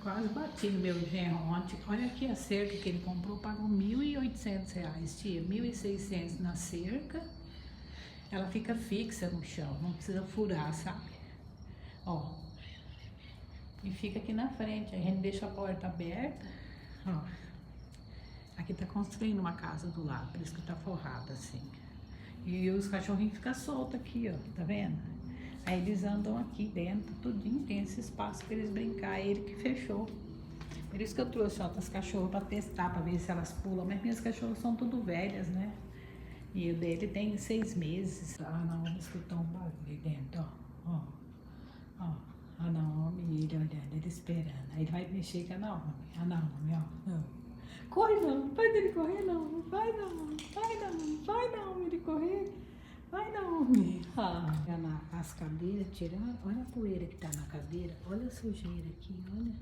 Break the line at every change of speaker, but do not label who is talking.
Quase bati no meu genro ontem. Olha aqui a cerca que ele comprou, pagou R$ 1.800, tia. 1.600 na cerca. Ela fica fixa no chão, não precisa furar, sabe? Ó. E fica aqui na frente, a gente deixa a porta aberta. Ó. Aqui tá construindo uma casa do lado, por isso que tá forrada assim. E os cachorrinhos ficam soltos aqui, ó, tá vendo? Aí eles andam aqui dentro, tudinho, tem esse espaço pra eles brincar, ele que fechou. Por isso que eu trouxe outras cachorras pra testar, pra ver se elas pulam, mas minhas cachorras são tudo velhas, né? E o dele tem 6 meses. Ah, não, vamos escutar um barulho aí dentro, ó. Ó. A Naomi, ele olhando, ele esperando. Aí ele vai mexer com a Naomi. A Naomi, ó. Não. Corre não, vai dele correr não. Vai não, vai não, vai não, ele correr. Vai não. Ah, as cadeiras tirando. Olha a poeira que tá na cadeira. Olha a sujeira aqui, olha.